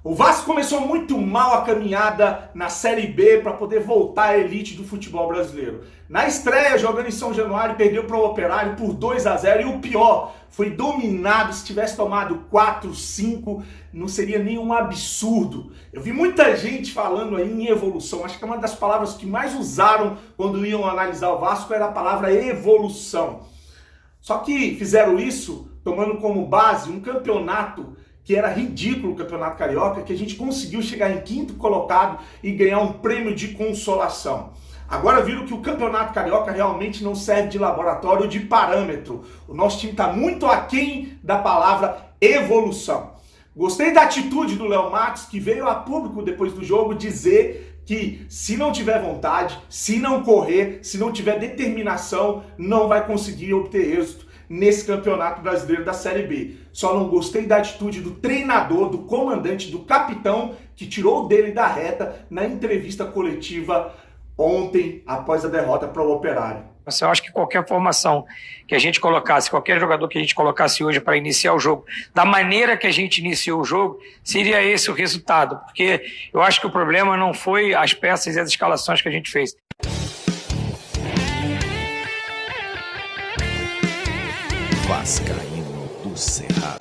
O Vasco começou muito mal a caminhada na Série B para poder voltar à elite do futebol brasileiro. Na estreia, jogando em São Januário, perdeu para o Operário por 2-0 e o pior, foi dominado. Se tivesse tomado 4, 5, não seria nenhum absurdo. Eu vi muita gente falando aí em evolução. Acho que é uma das palavras que mais usaram quando iam analisar o Vasco era a palavra evolução. Só que fizeram isso tomando como base um campeonato que era ridículo, o Campeonato Carioca, que a gente conseguiu chegar em quinto colocado e ganhar um prêmio de consolação. Agora viram que o Campeonato Carioca realmente não serve de laboratório, de parâmetro. O nosso time está muito aquém da palavra evolução. Gostei da atitude do Léo Matos, que veio a público depois do jogo dizer que se não tiver vontade, se não correr, se não tiver determinação, não vai conseguir obter êxito nesse Campeonato Brasileiro da Série B. Só não gostei da atitude do treinador, do comandante, do capitão, que tirou dele da reta na entrevista coletiva ontem, após a derrota para o Operário. Eu acho que qualquer formação que a gente colocasse, qualquer jogador que a gente colocasse hoje para iniciar o jogo, da maneira que a gente iniciou o jogo, seria esse o resultado. Porque eu acho que o problema não foi as peças e as escalações que a gente fez. Vascaíno do Cerrado.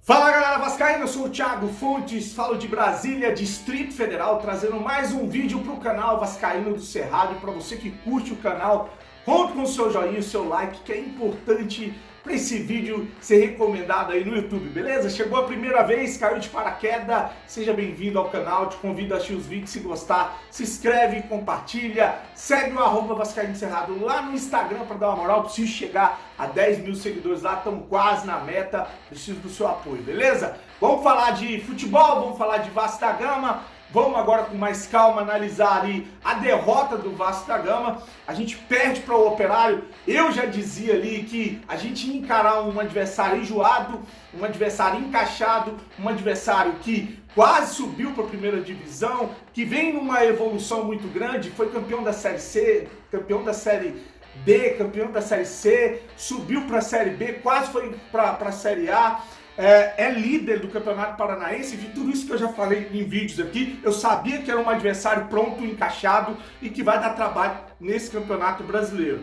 Fala galera vascaína, eu sou o Thiago Fontes, falo de Brasília, Distrito Federal, trazendo mais um vídeo para o canal Vascaíno do Cerrado. E para você que curte o canal, conte com o seu joinha, o seu like, que é importante para esse vídeo ser recomendado aí no YouTube, beleza? Chegou a primeira vez, caiu de paraquedas, seja bem-vindo ao canal, te convido a assistir os vídeos, se gostar, se inscreve, compartilha, segue o @Vascaíno Cerrado lá no Instagram para dar uma moral. Preciso chegar a 10 mil seguidores lá, estamos quase na meta, preciso do seu apoio, beleza? Vamos falar de futebol, vamos falar de Vasco da Gama. Vamos agora com mais calma analisar ali a derrota do Vasco da Gama. A gente perde para o Operário. Eu já dizia ali que a gente ia encarar um adversário enjoado, um adversário encaixado, um adversário que quase subiu para a primeira divisão, que vem numa evolução muito grande, foi campeão da Série C, campeão da Série B, campeão da Série C, subiu para a Série B, quase foi para a Série A. É líder do Campeonato Paranaense. Vi tudo isso que eu já falei em vídeos aqui. Eu sabia que era um adversário pronto, encaixado e que vai dar trabalho nesse Campeonato Brasileiro.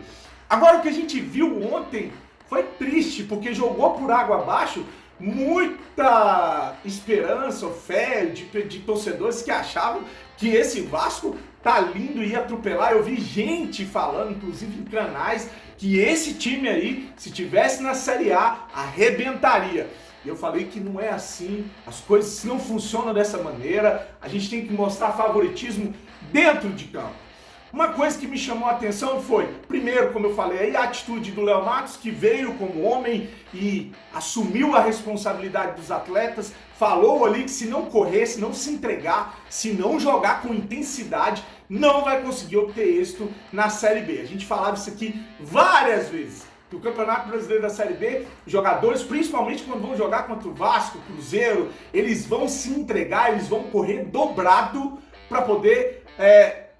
Agora, o que a gente viu ontem foi triste, porque jogou por água abaixo muita esperança ou fé de torcedores que achavam que esse Vasco tá lindo e ia atropelar. Eu vi gente falando, inclusive em canais, que esse time aí, se tivesse na Série A, arrebentaria. E eu falei que não é assim, as coisas não funcionam dessa maneira, a gente tem que mostrar favoritismo dentro de campo. Uma coisa que me chamou a atenção foi, primeiro, como eu falei aí, a atitude do Léo Matos, que veio como homem e assumiu a responsabilidade dos atletas, falou ali que se não correr, se não se entregar, se não jogar com intensidade, não vai conseguir obter êxito na Série B. A gente falava isso aqui várias vezes. Que o Campeonato Brasileiro da Série B, jogadores, principalmente quando vão jogar contra o Vasco, Cruzeiro, eles vão se entregar, eles vão correr dobrado para poder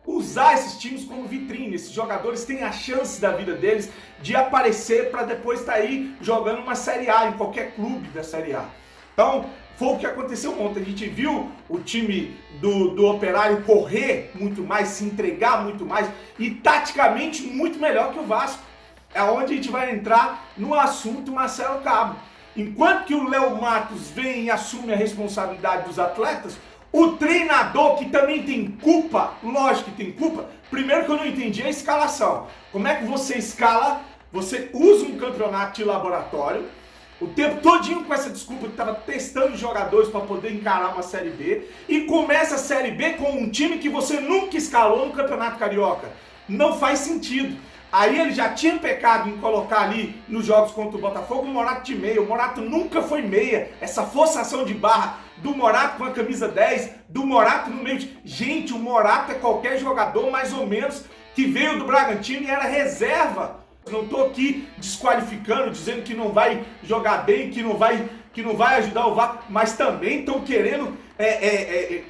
usar esses times como vitrine. Esses jogadores têm a chance da vida deles de aparecer para depois estar aí jogando uma Série A, em qualquer clube da Série A. Então, foi o que aconteceu ontem. A gente viu o time do Operário correr muito mais, se entregar muito mais e taticamente muito melhor que o Vasco. É onde a gente vai entrar no assunto Marcelo Cabo. Enquanto que o Léo Matos vem e assume a responsabilidade dos atletas, o treinador, que também tem culpa, lógico que tem culpa, primeiro que eu não entendi a escalação. Como é que você escala, você usa um campeonato de laboratório, o tempo todinho com essa desculpa que estava testando jogadores para poder encarar uma Série B, e começa a Série B com um time que você nunca escalou no Campeonato Carioca. Não faz sentido. Aí ele já tinha pecado em colocar ali nos jogos contra o Botafogo o Morato de meia. O Morato nunca foi meia. Essa forçação de barra do Morato com a camisa 10, do Morato no meio de... Gente, o Morato é qualquer jogador mais ou menos que veio do Bragantino e era reserva. Não estou aqui desqualificando, dizendo que não vai jogar bem, que não vai ajudar o Vasco, mas também estão querendo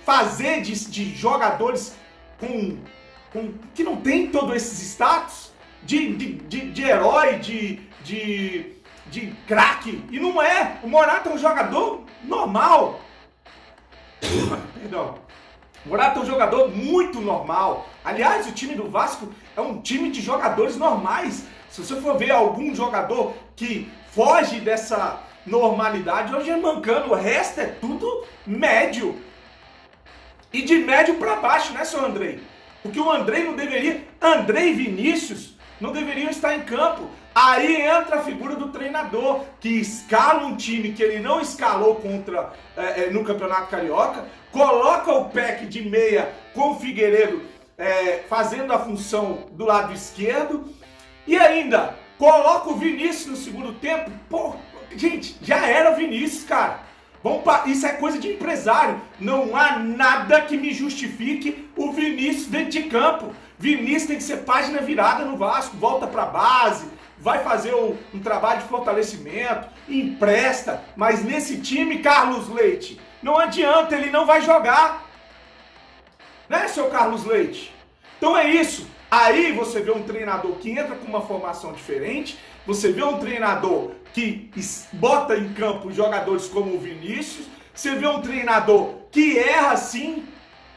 fazer de jogadores que não tem todos esses status de herói, de de craque. E não é. O Morata é um jogador normal. Perdão. O Morata é um jogador muito normal. Aliás, o time do Vasco é um time de jogadores normais. Se você for ver algum jogador que foge dessa normalidade, hoje é mancando. O resto é tudo médio. E de médio para baixo, né, seu Andrei? Porque o Andrei não deveria... Andrei e Vinícius não deveriam estar em campo. Aí entra a figura do treinador, que escala um time que ele não escalou no Campeonato Carioca, coloca o Peck de meia com o Figueiredo fazendo a função do lado esquerdo, e ainda coloca o Vinícius no segundo tempo. Pô, gente, já era o Vinícius, cara. Isso é coisa de empresário. Não há nada que me justifique o Vinícius dentro de campo. Vinícius tem que ser página virada no Vasco, volta pra base, vai fazer um trabalho de fortalecimento, empresta, mas nesse time, Carlos Leite, não adianta, ele não vai jogar. Né, seu Carlos Leite? Então é isso. Aí você vê um treinador que entra com uma formação diferente, você vê um treinador que bota em campo jogadores como o Vinícius, você vê um treinador que erra sim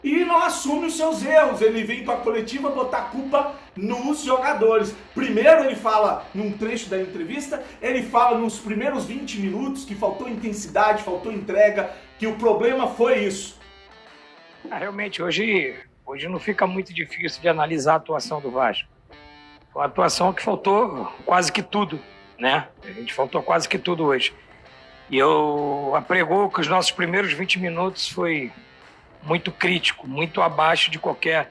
e não assume os seus erros. Ele vem para a coletiva botar a culpa nos jogadores. Primeiro ele fala, num trecho da entrevista, ele fala nos primeiros 20 minutos que faltou intensidade, faltou entrega, que o problema foi isso. Realmente, hoje não fica muito difícil de analisar a atuação do Vasco. Foi uma atuação que faltou quase que tudo, né? A gente faltou quase que tudo hoje. E eu apregou que os nossos primeiros 20 minutos foi muito crítico, muito abaixo de qualquer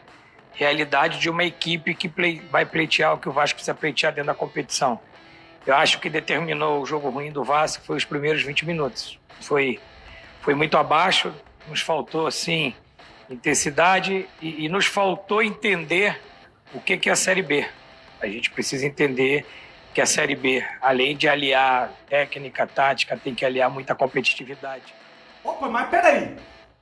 realidade de uma equipe que vai pleitear o que o Vasco precisa pleitear dentro da competição. Eu acho que determinou o jogo ruim do Vasco foi os primeiros 20 minutos. Foi muito abaixo, nos faltou, assim, intensidade e nos faltou entender o que é a Série B. A gente precisa entender que a Série B, além de aliar técnica, tática, tem que aliar muita competitividade. Opa, mas peraí.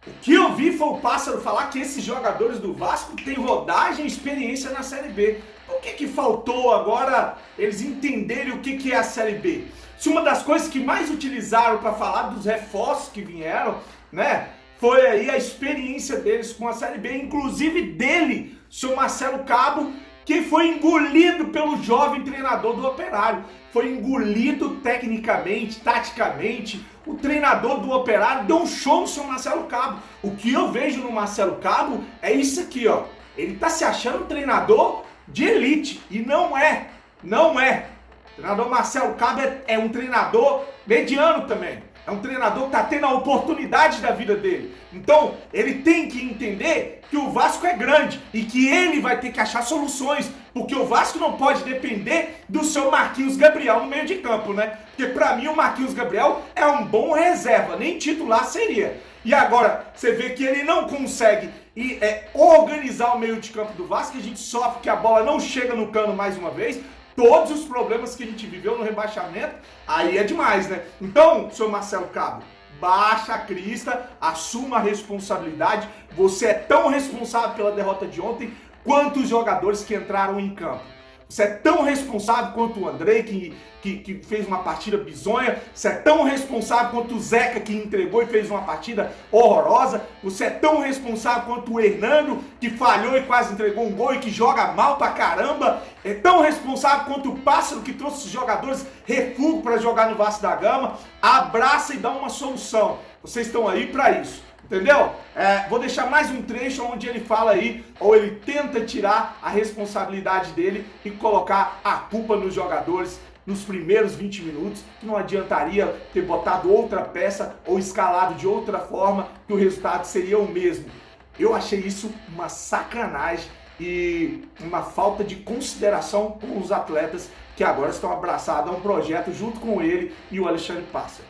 O que eu vi foi o Pássaro falar que esses jogadores do Vasco têm rodagem e experiência na Série B. Por que faltou agora eles entenderem o que é a Série B? Se uma das coisas que mais utilizaram para falar dos reforços que vieram, né, foi aí a experiência deles com a Série B, inclusive dele, o seu Marcelo Cabo, que foi engolido pelo jovem treinador do Operário. Foi engolido tecnicamente, taticamente. O treinador do Operário deu um show no seu Marcelo Cabo. O que eu vejo no Marcelo Cabo é isso aqui, ó. Ele tá se achando um treinador de elite. E não é. Não é. O treinador Marcelo Cabo é um treinador mediano também. É um treinador que tá tendo a oportunidade da vida dele. Então, ele tem que entender que o Vasco é grande e que ele vai ter que achar soluções, porque o Vasco não pode depender do seu Marquinhos Gabriel no meio de campo, né? Porque pra mim o Marquinhos Gabriel é um bom reserva, nem titular seria. E agora, você vê que ele não consegue organizar o meio de campo do Vasco, a gente sofre que a bola não chega no cano mais uma vez. Todos os problemas que a gente viveu no rebaixamento, aí é demais, né? Então, senhor Marcelo Cabo, baixa a crista, assuma a responsabilidade. Você é tão responsável pela derrota de ontem quanto os jogadores que entraram em campo. Você é tão responsável quanto o Andrei, que fez uma partida bizonha. Você é tão responsável quanto o Zeca, que entregou e fez uma partida horrorosa. Você é tão responsável quanto o Hernando, que falhou e quase entregou um gol e que joga mal pra caramba. É tão responsável quanto o Pássaro, que trouxe os jogadores refúgio para jogar no Vasco da Gama. Abraça e dá uma solução. Vocês estão aí para isso. Entendeu? Vou deixar mais um trecho onde ele fala aí, ou ele tenta tirar a responsabilidade dele e colocar a culpa nos jogadores nos primeiros 20 minutos, que não adiantaria ter botado outra peça ou escalado de outra forma, que o resultado seria o mesmo. Eu achei isso uma sacanagem e uma falta de consideração com os atletas que agora estão abraçados a um projeto junto com ele e o Alexandre Pássaro.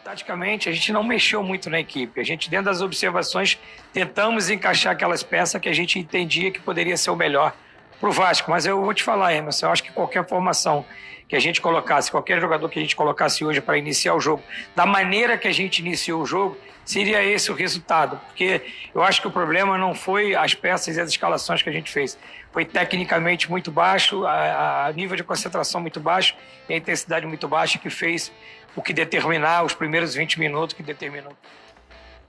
Taticamente, a gente não mexeu muito na equipe. A gente, dentro das observações, tentamos encaixar aquelas peças que a gente entendia que poderia ser o melhor pro Vasco, mas eu vou te falar, Emerson, eu acho que qualquer formação que a gente colocasse, qualquer jogador que a gente colocasse hoje para iniciar o jogo, da maneira que a gente iniciou o jogo, seria esse o resultado, porque eu acho que o problema não foi as peças e as escalações que a gente fez, foi tecnicamente muito baixo, a nível de concentração muito baixo e a intensidade muito baixa que fez o que determinar os primeiros 20 minutos que determinou.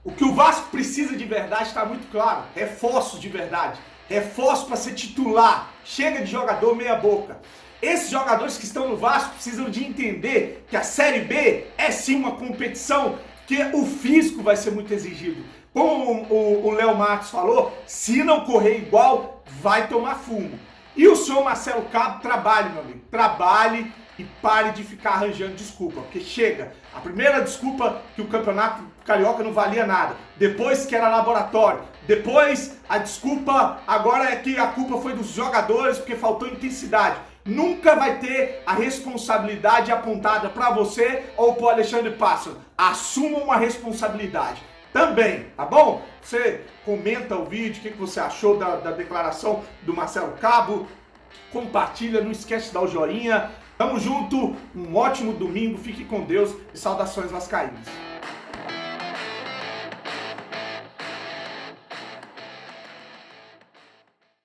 O que o Vasco precisa de verdade está muito claro, reforços de verdade, reforço para ser titular, chega de jogador meia boca. Esses jogadores que estão no Vasco precisam de entender que a Série B é sim uma competição que o físico vai ser muito exigido. Como o Léo Matos falou, se não correr igual, vai tomar fumo. E o senhor Marcelo Cabo, trabalhe, meu amigo, trabalhe e pare de ficar arranjando desculpa, porque chega. A primeira desculpa que o Campeonato Carioca não valia nada, depois que era laboratório, depois a desculpa agora é que a culpa foi dos jogadores porque faltou intensidade. Nunca vai ter a responsabilidade apontada para você ou para o Alexandre Pássaro. Assuma uma responsabilidade também, tá bom? Você comenta o vídeo, o que você achou da declaração do Marcelo Cabo, compartilha, não esquece de dar o joinha. Tamo junto, um ótimo domingo, fique com Deus e saudações vascaínas.